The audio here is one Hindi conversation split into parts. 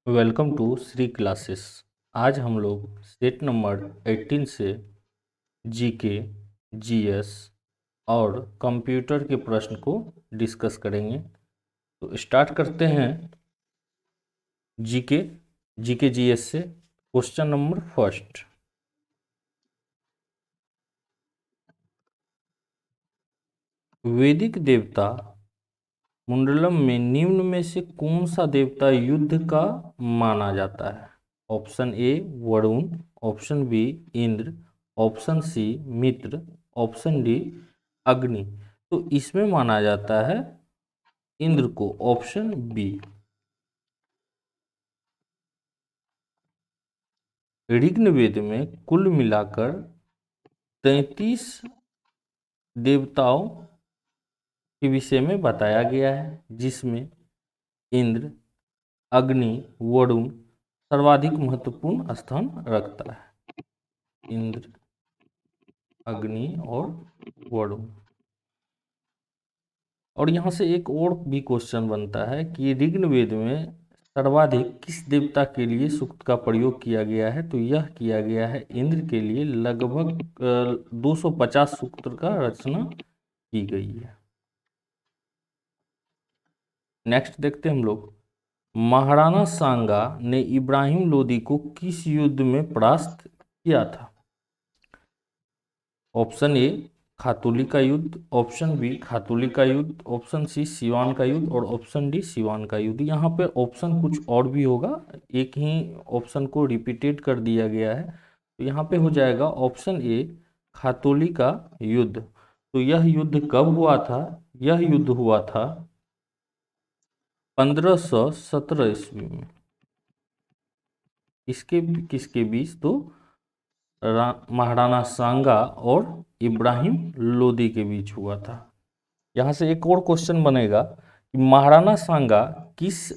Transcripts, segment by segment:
Welcome to Shri classes. आज हम लोग सेट नंबर 18 से जीके, जीएस और कंप्यूटर के प्रश्न को डिस्कस करेंगे। तो स्टार्ट करते हैं जीके जीके जीएस से। क्वेश्चन नंबर फर्स्ट, वैदिक देवता मुंडलम में निम्न में से कौन सा देवता युद्ध का माना जाता है? Option A Varun, option B Indra, option C Mitra, option D Agni. तो इसमें माना जाता है इंद्र को, ऑप्शन बी। ऋग्वेद में कुल मिलाकर 33 देवताओं के विषय में बताया गया है, जिसमें इंद्र, अग्नि, वरुण सर्वाधिक महत्वपूर्ण स्थान रखता है। इंद्र, अग्नि और वरुण। और यहाँ से एक और भी क्वेश्चन बनता है कि ऋग्वेद में सर्वाधिक किस देवता के लिए सूक्त का प्रयोग किया गया है? तो यह किया गया है इंद्र के लिए। लगभग 250 सूक्त का रचना की गई है। नेक्स्ट देखते हैं हम लोग, महाराणा सांगा ने इब्राहिम लोदी को किस युद्ध में परास्त किया था? ऑप्शन ए खातूली का युद्ध, ऑप्शन बी खातूली का युद्ध, ऑप्शन सी सिवान का युद्ध और ऑप्शन डी सिवान का युद्ध। यहाँ पे ऑप्शन कुछ और भी होगा, एक ही ऑप्शन को रिपीटेड कर दिया गया है। तो यहाँ पे हो जाएगा ऑप्शन ए खातूली का युद्ध। तो यह युद्ध कब हुआ था? यह युद्ध हुआ था 1517 ईस्वी में। इसके किसके बीच? तो महाराणा सांगा और इब्राहिम लोदी के बीच हुआ था। यहाँ से एक और क्वेश्चन बनेगा कि महाराणा सांगा किस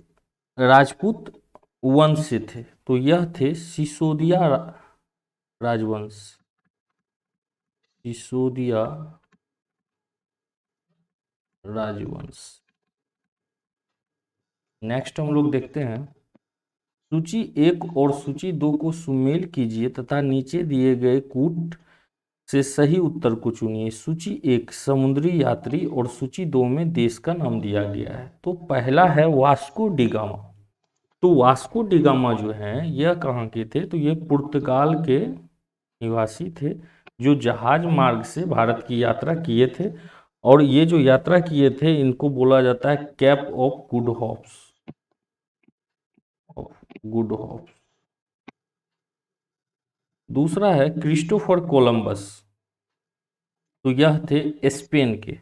राजपूत वंश से थे? तो यह थे सिसोदिया राजवंश। सिसोदिया राजवंश। नेक्स्ट हम लोग देखते हैं, सूची 1 और सूची 2 को सुमेल कीजिए तथा नीचे दिए गए कूट से सही उत्तर को चुनिए। सूची 1 समुद्री यात्री और सूची 2 में देश का नाम दिया गया है। तो पहला है वास्को डी गामा। तो वास्को डी गामा जो है यह कहाँ के थे? तो ये पुर्तगाल के निवासी थे, जो जहाज मार्ग से भारत की यात्रा किए थे। और ये जो यात्रा किए थे इनको बोला जाता है cape of good hopes. Good hopes. दूसरा है क्रिस्टोफर कोलंबस। तो यह थे स्पेन के।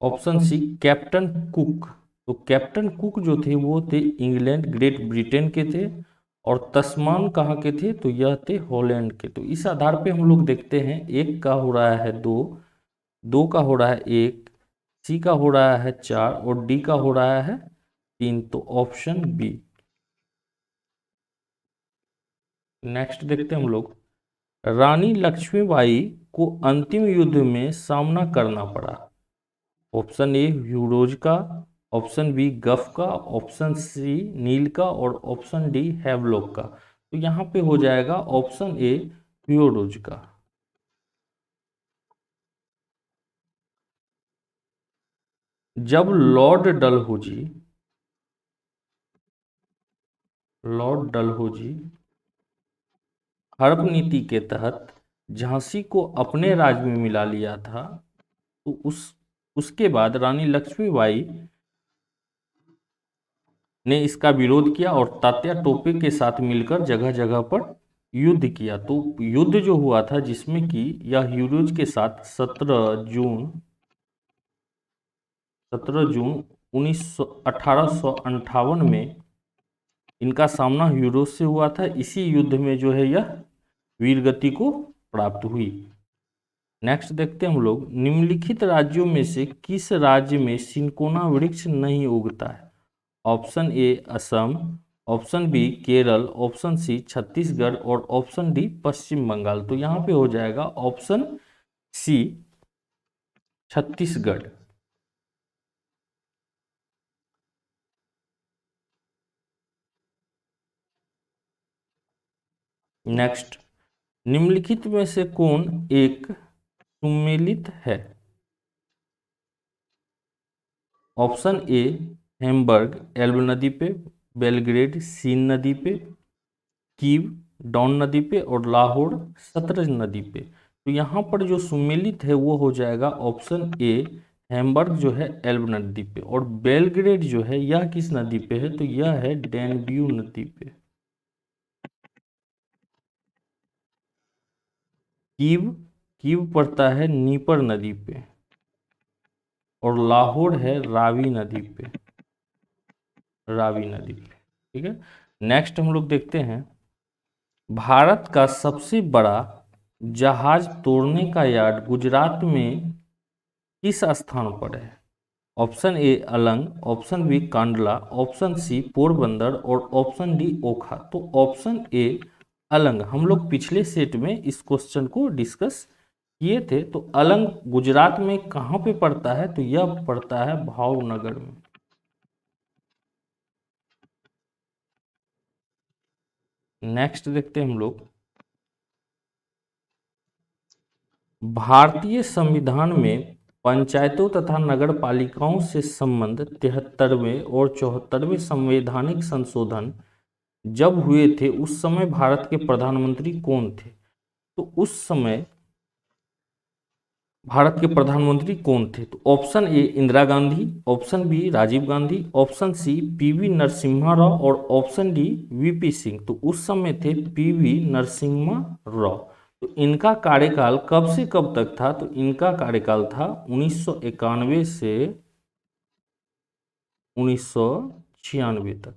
Option C Captain Cook. तो कैप्टन कुक जो थे वो थे इंग्लैंड, ग्रेट ब्रिटेन के थे। और तस्मान कहाँ के थे? तो यह थे हॉलैंड के। तो इस आधार पे हम लोग देखते हैं, एक का हो रहा है 2, 2 का हो रहा है 1, सी का हो रहा है 4 और डी का हो रहा है 3। तो ऑप्शन बी। नेक्स्ट देखते हैं हम लोग, रानी लक्ष्मीबाई को अंतिम युद्ध में सामना करना पड़ा। ऑप्शन ए ह्यूरोज का, ऑप्शन बी गफ का, ऑप्शन सी नील का और ऑप्शन डी हैवलॉक का। तो यहाँ पे हो जाएगा ऑप्शन ए ह्यूरोज का। जब लॉर्ड डलहौजी हड़प नीति के तहत झांसी को अपने राज्य में मिला लिया था, तो उसके बाद रानी लक्ष्मीबाई ने इसका विरोध किया और तात्या टोपे के साथ मिलकर जगह जगह पर युद्ध किया। तो युद्ध जो हुआ था जिसमें कि यह ह्यूरोज के साथ 17 जून 1858 में इनका सामना ह्यूरोज से हुआ था। इसी युद्ध में जो है यह वीरगति को प्राप्त हुई। नेक्स्ट देखते हैं हम लोग, निम्नलिखित राज्यों में से किस राज्य में सिनकोना वृक्ष नहीं उगता है? Option A Assam, option B Kerala, option C Chhattisgarh और ऑप्शन डी पश्चिम बंगाल। तो यहाँ पे हो जाएगा ऑप्शन सी छत्तीसगढ़। नेक्स्ट, निम्नलिखित में से कौन एक सुमेलित है? ऑप्शन ए हैम्बर्ग एल्ब नदी पे, बेलग्रेड सीन नदी पे, कीव डॉन नदी पे और लाहौर सतलज नदी पे। तो यहाँ पर जो सुमेलित है वो हो जाएगा ऑप्शन ए हैम्बर्ग जो है एल्ब नदी पे, और बेलग्रेड जो है यह किस नदी पे है? तो यह है डैन्यूब नदी पे। कीव कीव पड़ता है नीपर नदी पे, और लाहौर है रावी नदी पे, रावी नदी पे। ठीक है, नेक्स्ट हम लोग देखते हैं, भारत का सबसे बड़ा जहाज तोड़ने का यार्ड गुजरात में किस स्थान पर है? Option A Alang, option B Kandla, option C Porbandar और ऑप्शन डी ओखा। तो ऑप्शन ए अलंग, हम लोग पिछले सेट में इस क्वेश्चन को डिस्कस किए थे। तो अलंग गुजरात में कहाँ पे पड़ता है? तो यह पड़ता है भावनगर में। नेक्स्ट देखते हैं हम लोग, भारतीय संविधान में पंचायतों तथा नगर पालिकाओं से संबंध 73वें और 74वें संवैधानिक संशोधन जब हुए थे उस समय भारत के प्रधानमंत्री कौन थे? तो उस समय भारत के प्रधानमंत्री कौन थे? तो option A Indira Gandhi, option B Rajiv Gandhi, option C PV Narasimha Rao और ऑप्शन डी वीपी सिंह। तो उस समय थे पीवी नरसिम्हा राव। तो इनका कार्यकाल कब से कब तक था? तो इनका कार्यकाल था 1991 से 1996 तक।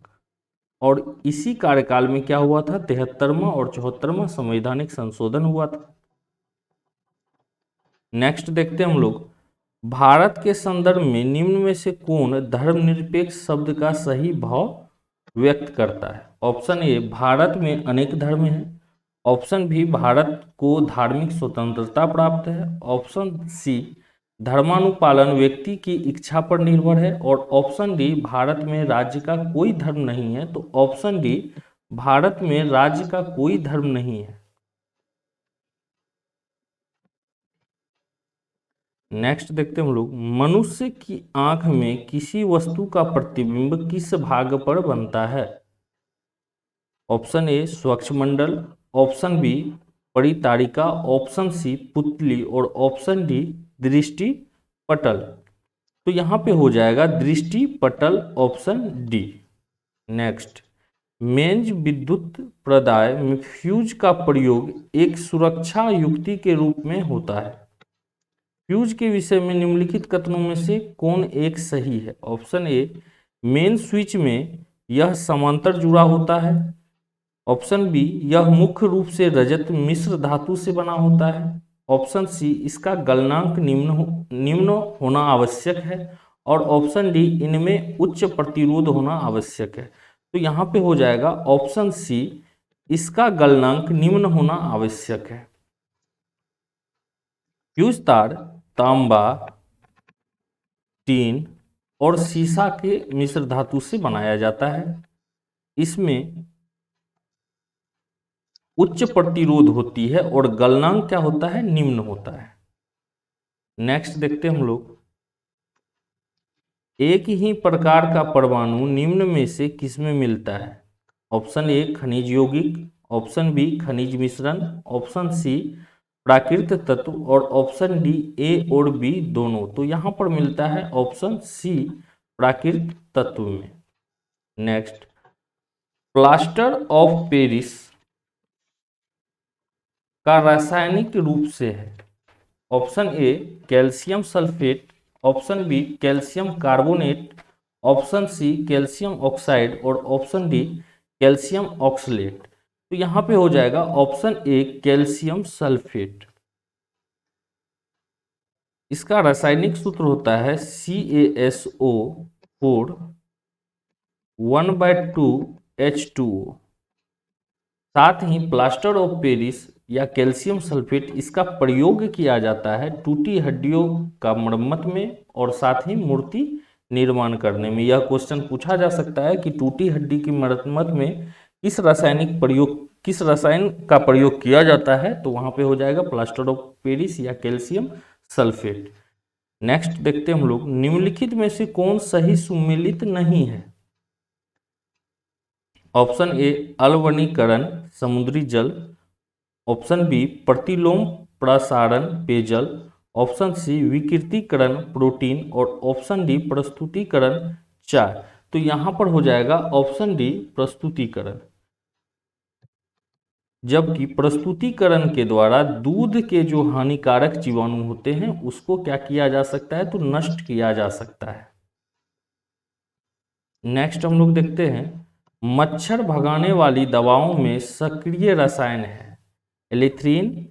और इसी कार्यकाल में क्या हुआ था? 73वां और 74वां संवैधानिक संशोधन हुआ था। नेक्स्ट देखते हैं हम लोग, भारत के संदर्भ में निम्न में से कौन धर्मनिरपेक्ष शब्द का सही भाव व्यक्त करता है? ऑप्शन ए भारत में अनेक धर्म हैं, ऑप्शन बी भारत को धार्मिक स्वतंत्रता प्राप्त है, ऑप्शन सी धर्मानुपालन व्यक्ति की इच्छा पर निर्भर है, और ऑप्शन डी भारत में राज्य का कोई धर्म नहीं है। तो ऑप्शन डी भारत में राज्य का कोई धर्म नहीं है। नेक्स्ट देखते हैं हम लोग, मनुष्य की आंख में किसी वस्तु का प्रतिबिंब किस भाग पर बनता है? ऑप्शन ए स्वच्छमंडल, ऑप्शन बी परितारिका, ऑप्शन सी पुतली और ऑप्शन डी दृष्टि पटल। तो यहां पे हो जाएगा दृष्टि पटल, ऑप्शन डी। नेक्स्ट, मेंज विद्युत प्रदाय में फ्यूज का प्रयोग एक सुरक्षा युक्ति के रूप में होता है। फ्यूज के विषय में निम्नलिखित कथनों में से कौन एक सही है? ऑप्शन ए मेन स्विच में यह समांतर जुड़ा होता है, ऑप्शन बी यह मुख्य रूप से रजत मिश्र धातु से बना होता है, ऑप्शन सी इसका गलनांक निम्न होना आवश्यक है, और ऑप्शन डी इनमें उच्च प्रतिरोध होना आवश्यक है। तो यहाँ पे हो जाएगा ऑप्शन सी इसका गलनांक निम्न होना आवश्यक है। फ्यूज तार तांबा, टीन और सीसा के मिश्र धातु से बनाया जाता है। इसमें उच्च प्रतिरोध होती है और गलनांक क्या होता है? निम्न होता है। नेक्स्ट देखते हैं हम लोग, एक ही प्रकार का परमाणु निम्न में से किसमें मिलता है? ऑप्शन ए खनिज यौगिक, ऑप्शन बी खनिज मिश्रण, ऑप्शन सी प्राकृतिक तत्व और ऑप्शन डी ए और बी दोनों। तो यहां पर मिलता है ऑप्शन सी प्राकृतिक तत्व में। नेक्स्ट, प्लास्टर ऑफ पेरिस का रासायनिक रूप से है। Option A calcium sulphate, option B calcium carbonate, option C calcium oxide और ऑप्शन डी कैल्शियम ऑक्सलेट। तो यहां पे हो जाएगा ऑप्शन ए कैल्शियम सल्फेट। इसका रासायनिक सूत्र होता है CaSO4 1/2H2O। साथ ही प्लास्टर ऑफ पेरिस या कैल्शियम सल्फेट, इसका प्रयोग किया जाता है टूटी हड्डियों का मरम्मत में और साथ ही मूर्ति निर्माण करने में। यह क्वेश्चन पूछा जा सकता है कि टूटी हड्डी की मरम्मत में किस रसायन का प्रयोग किया जाता है, तो वहां पे हो जाएगा प्लास्टर ऑफ पेरिस या कैल्शियम सल्फेट। नेक्स्ट देखते हैं हम लोग, निम्नलिखित में से कौन सही सुमेलित नहीं है? ऑप्शन ए अलवणीकरण समुद्री जल, ऑप्शन बी प्रतिलोम प्रसारण पेयजल, ऑप्शन सी विकृतीकरण प्रोटीन और ऑप्शन डी प्रस्तुतीकरण चाय। तो यहां पर हो जाएगा ऑप्शन डी प्रस्तुतीकरण। जबकि प्रस्तुतीकरण के द्वारा दूध के जो हानिकारक जीवाणु होते हैं उसको क्या किया जा सकता है, तो नष्ट किया जा सकता है। नेक्स्ट हम लोग देखते हैं, मच्छर भगाने वाली दवाओं में सक्रिय रसायन है allethrin,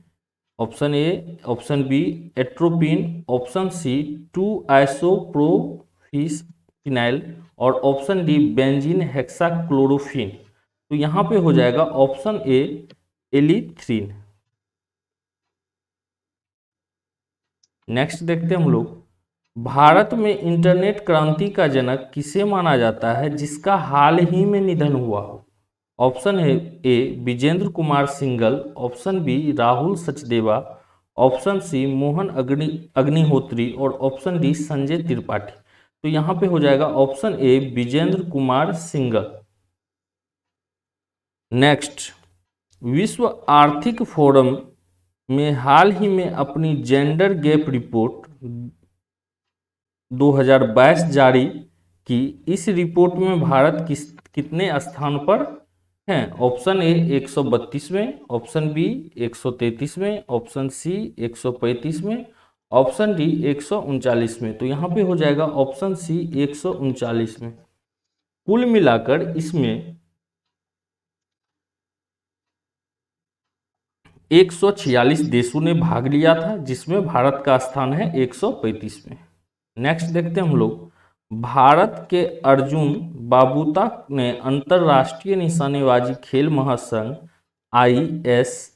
option A, option B atropine, option C 2-आइसोप्रोफिनाइल और ऑप्शन डी बेंजीन हेक्साक्लोरोफिन। तो यहां पे हो जाएगा ऑप्शन ए एलिथ्रीन। नेक्स्ट देखते हैं हम लोग, भारत में इंटरनेट क्रांति का जनक किसे माना जाता है जिसका हाल ही में निधन हुआ हो? Option A Vijender Kumar Singhal, option B Rahul Sachdeva, option C Mohan Agnihotri और ऑप्शन डी संजय त्रिपाठी। तो यहां पे हो जाएगा option A Vijender Kumar Singhal. Next, विश्व आर्थिक फोरम में हाल ही में अपनी जेंडर गैप रिपोर्ट 2022 जारी की। इस रिपोर्ट में भारत कितने स्थान पर हैं? ऑप्शन ए 132वें, ऑप्शन बी 133वें, ऑप्शन सी 135वें, ऑप्शन डी 139वें। तो यहाँ पे हो जाएगा ऑप्शन सी 139वें। कुल मिलाकर इसमें 146 देशों ने भाग लिया था, जिसमें भारत का स्थान है 135वें। नेक्स्ट देखते हैं हम लोग, भारत के अर्जुन बाबूता ने अंतरराष्ट्रीय निशानेबाजी खेल महासंघ ISASF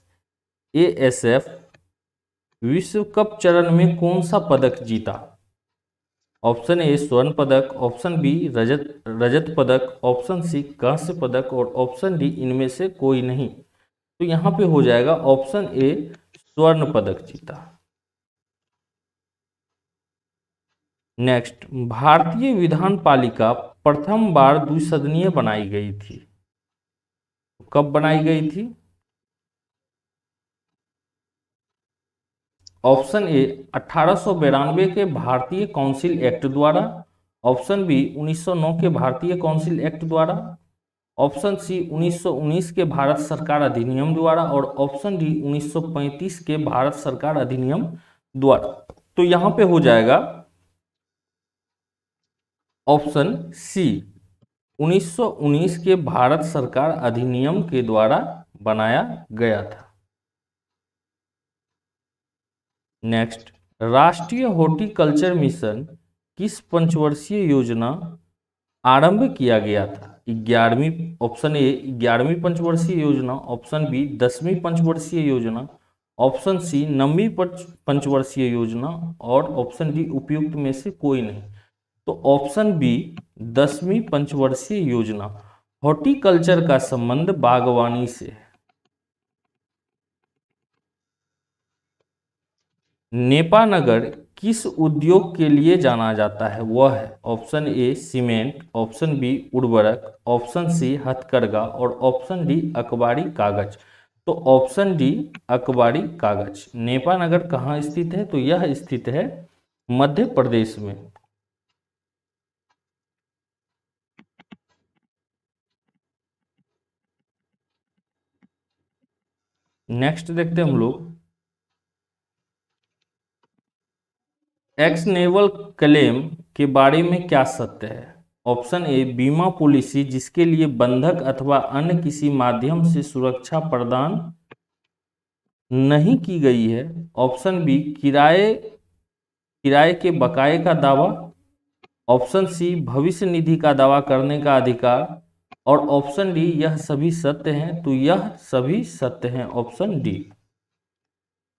विश्व कप चरण में कौन सा पदक जीता? ऑप्शन ए स्वर्ण पदक, ऑप्शन बी रजत पदक, ऑप्शन सी कांस्य पदक और ऑप्शन डी इनमें से कोई नहीं। तो यहां पे हो जाएगा ऑप्शन ए स्वर्ण पदक जीता। नेक्स्ट, भारतीय विधान पालिका प्रथम बार द्विसदनीय बनाई गई थी। कब बनाई गई थी? ऑप्शन ए 1892 के भारतीय काउंसिल एक्ट द्वारा, ऑप्शन बी 1909 के भारतीय काउंसिल एक्ट द्वारा, ऑप्शन सी 1919 के भारत सरकार अधिनियम द्वारा और ऑप्शन डी 1935 के भारत सरकार अधिनियम द्वारा। तो यहां पे हो जाएगा ऑप्शन सी 1919 के भारत सरकार अधिनियम के द्वारा बनाया गया था। नेक्स्ट, राष्ट्रीय हॉर्टिकल्चर मिशन किस पंचवर्षीय योजना आरंभ किया गया था? 11वीं, ऑप्शन ए 11वीं पंचवर्षीय योजना, ऑप्शन बी 10वीं पंचवर्षीय योजना, ऑप्शन सी 9वीं पंचवर्षीय योजना और ऑप्शन डी उपयुक्त में से कोई नहीं। तो ऑप्शन बी 10वीं पंचवर्षीय योजना। हॉर्टिकल्चर का संबंध बागवानी से है। नेपानगर किस उद्योग के लिए जाना जाता है? वह है option A cement, option B उर्वरक, ऑप्शन सी हथकरघा और ऑप्शन डी अकबारी कागज। तो ऑप्शन डी अकबारी कागज। नेपानगर कहाँ स्थित है? तो यह स्थित है मध्य प्रदेश में। नेक्स्ट देखते हैं हम लोग, एक्स नेवल क्लेम के बारे में क्या सत्य है? ऑप्शन ए बीमा पॉलिसी जिसके लिए बंधक अथवा अन्य किसी माध्यम से सुरक्षा प्रदान नहीं की गई है, ऑप्शन बी किराए के बकाये का दावा, ऑप्शन सी भविष्य निधि का दावा करने का अधिकार और ऑप्शन डी यह सभी सत्य हैं। तो यह सभी सत्य हैं, ऑप्शन डी।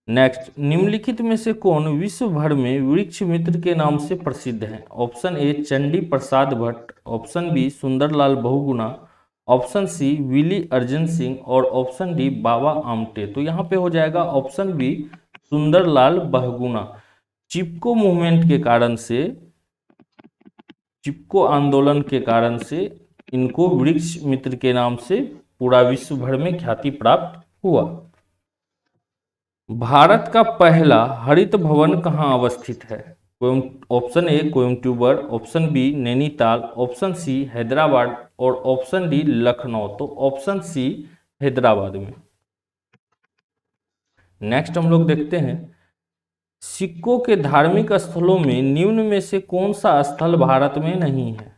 नेक्स्ट, निम्नलिखित में से कौन विश्व भर में वृक्ष मित्र के नाम से प्रसिद्ध है? Option A Chandi Prasad Bhatt, option B Sunderlal Bahuguna, option C Billy Arjan Singh और ऑप्शन डी बाबा आमटे। तो यहाँ पे हो जाएगा ऑप्शन बी सुंदरलाल बहुगुणा। चिपको मूवमेंट के कारण से, चिपको आंदोलन के कारण से इनको वृक्ष मित्र के नाम से पूरा विश्व भर में ख्याति प्राप्त हुआ। भारत का पहला हरित भवन कहाँ अवस्थित है? Option A Coimbatore, option B Nainital, option C Hyderabad और ऑप्शन डी लखनऊ। तो ऑप्शन सी हैदराबाद में। नेक्स्ट हम लोग देखते हैं, सिखों के धार्मिक स्थलों में निम्न में से कौन सा स्थल भारत में नहीं है?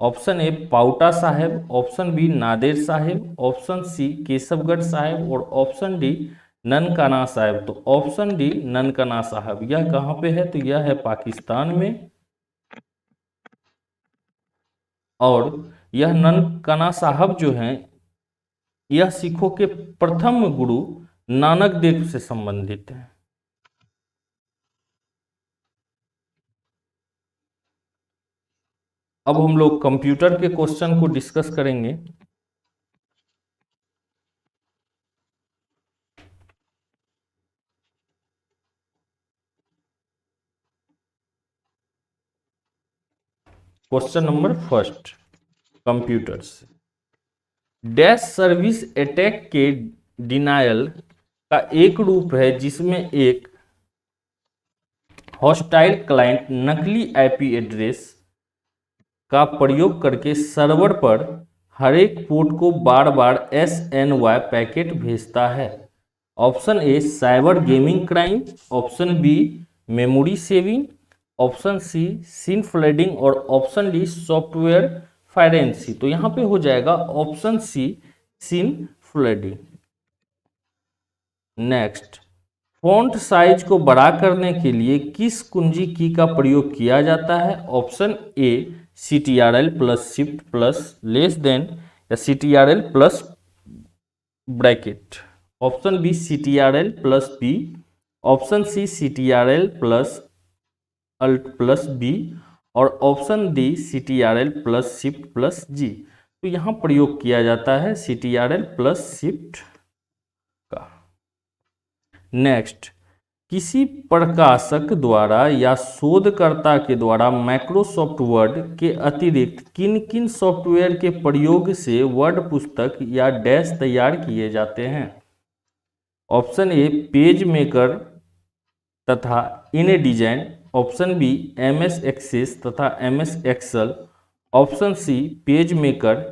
Option A Paonta Sahib, option B नादेर साहेब, ऑप्शन सी केशवगढ़ साहेब और ऑप्शन डी ननकाना साहेब। तो ऑप्शन डी ननकाना साहब। यह कहाँ पे है? तो यह है पाकिस्तान में। और यह ननकाना साहब जो हैं, यह सिखों के प्रथम गुरु नानक देव से संबंधित है। अब हम लोग कंप्यूटर के क्वेश्चन को डिस्कस करेंगे। Question number first, computers. Dash service attack के डिनायल का एक रूप है जिसमें एक हॉस्टाइल क्लाइंट नकली आईपी एड्रेस का प्रयोग करके सर्वर पर हर एक पोर्ट को बार बार SNY पैकेट भेजता है। Option A cyber gaming crime, option B memory saving, option C SYN flooding और ऑप्शन डी सॉफ्टवेयर फायरेंसी। तो यहाँ पे हो जाएगा option C SYN flooding. Next, font size को बड़ा करने के लिए किस कुंजी की का प्रयोग किया जाता है? Option A CTRL plus shift plus less than या CTRL plus bracket, option B CTRL plus B, option C CTRL plus alt plus B और option D CTRL plus shift plus G. तो यहाँ प्रयोग किया जाता है CTRL प्लस शिफ्ट का। नेक्स्ट, किसी प्रकाशक द्वारा या शोधकर्ता के द्वारा माइक्रोसॉफ्ट वर्ड के अतिरिक्त किन किन सॉफ्टवेयर के प्रयोग से वर्ड पुस्तक या डैश तैयार किए जाते हैं? ऑप्शन ए पेज मेकर तथा InDesign, option B MS Access तथा MS Excel, option C PageMaker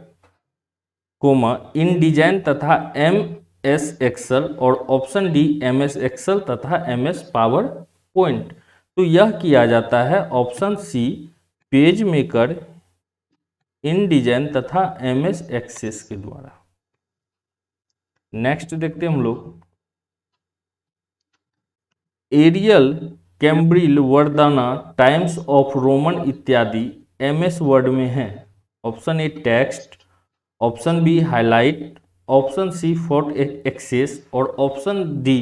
InDesign तथा MS एक्सेल और ऑप्शन डी MS एक्सेल तथा MS पावर पॉइंट। तो यह किया जाता है option C PageMaker, InDesign तथा MS एक्सेस के द्वारा। नेक्स्ट देखते हैं हम लोग, Arial, Cambria, Verdana, Times of Roman इत्यादि MS वर्ड में हैं। Option A text, option B highlight, option C font access और ऑप्शन डी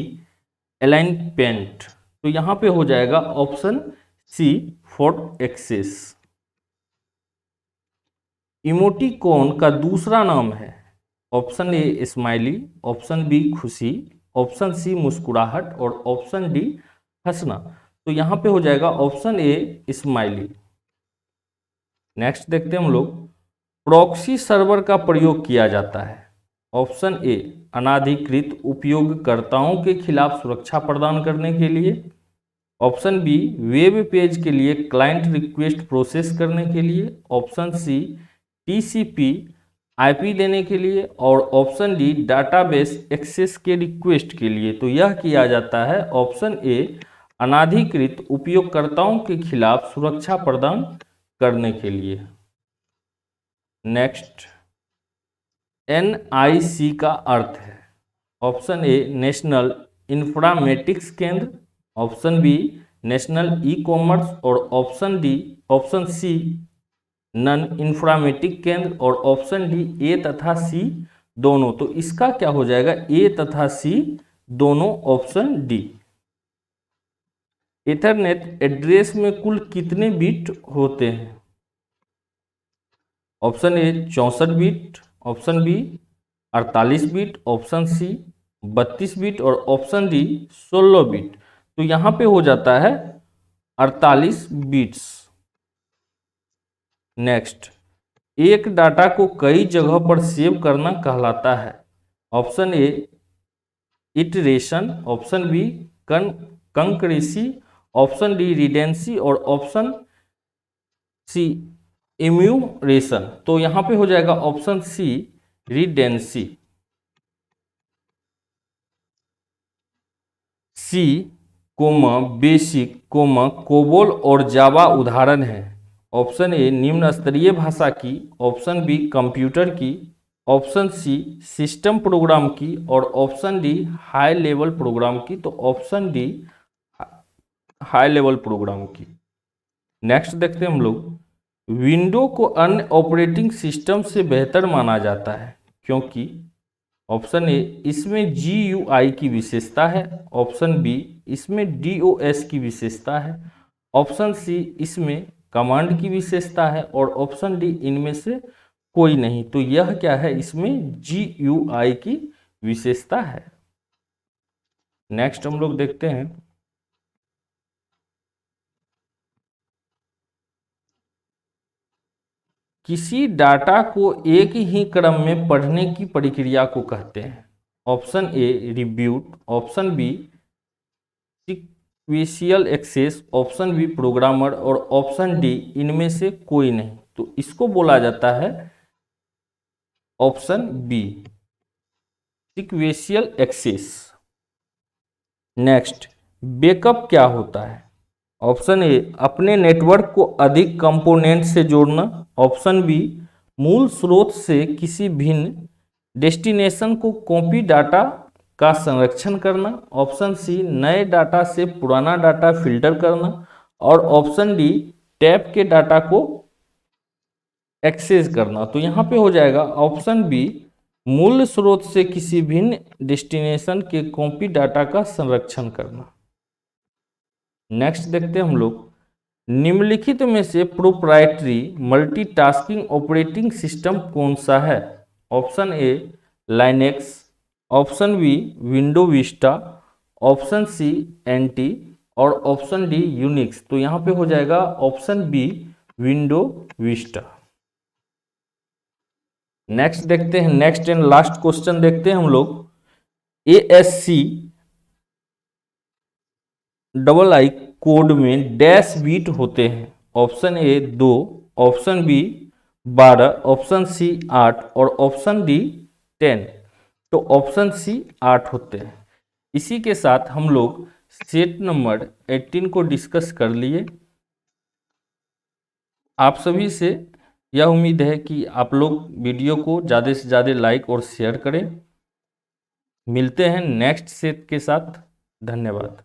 अलाइनमेंट। तो यहाँ पे हो जाएगा option C font access. Emoticon का दूसरा नाम है? Option A smiley, option B खुशी, ऑप्शन सी मुस्कुराहट और ऑप्शन डी हंसना। तो यहाँ पे हो जाएगा ऑप्शन ए स्माइली। नेक्स्ट देखते हैं हम लोग, प्रॉक्सी सर्वर का प्रयोग किया जाता है। ऑप्शन ए अनाधिकृत उपयोगकर्ताओं के खिलाफ सुरक्षा प्रदान करने के लिए, ऑप्शन बी वेब पेज के लिए क्लाइंट रिक्वेस्ट प्रोसेस करने के लिए, ऑप्शन सी TCP IP देने के लिए और ऑप्शन डी डाटाबेस एक्सेस के रिक्वेस्ट के लिए। तो यह किया जाता है ऑप्शन ए अनाधिकृत उपयोगकर्ताओं के खिलाफ सुरक्षा प्रदान करने के लिए। नेक्स्ट, NIC का अर्थ है? ऑप्शन ए नेशनल इंफ्रामेटिक्स केंद्र, ऑप्शन बी नेशनल ई-कॉमर्स और ऑप्शन सी नन इंफ्रामेटिक केंद्र और ऑप्शन डी ए तथा सी दोनों। तो इसका क्या हो जाएगा? ए तथा सी दोनों ऑप्शन डी। इथरनेट एड्रेस में कुल कितने बिट होते हैं? Option A 64 bit, option B 48 bit, option C 32 bit और ऑप्शन डी 16 बिट। तो यहाँ पे हो जाता है 48 बिट्स। नेक्स्ट, एक डाटा को कई जगह पर सेव करना कहलाता है। Option A iteration, option B concurrency, option D redundancy और ऑप्शन सी इम्यूरेशन। तो यहां पे हो जाएगा option C redundancy. C comma BASIC comma COBOL और जावा उदाहरण है। ऑप्शन ए निम्न स्तरीय भाषा की, ऑप्शन बी कंप्यूटर की, ऑप्शन सी सिस्टम प्रोग्राम की और option D high level program की। तो option D high level program की। नेक्स्ट देखते हैं हम लोग, विंडो को अन्य ऑपरेटिंग सिस्टम से बेहतर माना जाता है क्योंकि ऑप्शन ए इसमें GUI की विशेषता है, ऑप्शन बी इसमें DOS की विशेषता है, ऑप्शन सी इसमें कमांड की विशेषता है और ऑप्शन डी इनमें से कोई नहीं। तो यह क्या है, इसमें GUI की विशेषता है। नेक्स्ट हम लोग देखते हैं, किसी डाटा को एक ही क्रम में पढ़ने की प्रक्रिया को कहते हैं। Option A reboot, option B sequential access, option B programmer और ऑप्शन डी इनमें से कोई नहीं। तो इसको बोला जाता है option B sequential access. Next, backup क्या होता है? ऑप्शन ए अपने नेटवर्क को अधिक कंपोनेंट से जोड़ना, ऑप्शन बी मूल स्रोत से किसी भिन्न डेस्टिनेशन को कॉपी डाटा का संरक्षण करना, ऑप्शन सी नए डाटा से पुराना डाटा फिल्टर करना और ऑप्शन डी टैब के डाटा को एक्सेस करना। तो यहाँ पे हो जाएगा ऑप्शन बी मूल स्रोत से किसी भिन्न डेस्टिनेशन के कॉपी डाटा का संरक्षण करना। नेक्स्ट देखते हैं हम लोग, निम्नलिखित में से प्रोप्राइटरी मल्टीटास्किंग ऑपरेटिंग सिस्टम कौन सा है? Option A Linux, option B window Vista, option C NT और ऑप्शन डी यूनिक्स। तो यहाँ पे हो जाएगा option B window Vista. Next देखते हैं, नेक्स्ट एंड लास्ट क्वेश्चन देखते हैं हम लोग, ASC II कोड में डैश बीट होते हैं। Option A 2, option B 12, option C 8 और ऑप्शन डी 10। तो ऑप्शन सी 8 होते हैं। इसी के साथ हम लोग सेट नंबर 18 को डिस्कस कर लिए। आप सभी से यह उम्मीद है कि आप लोग वीडियो को ज़्यादा से ज़्यादा लाइक और शेयर करें। मिलते हैं नेक्स्ट सेट के साथ। धन्यवाद।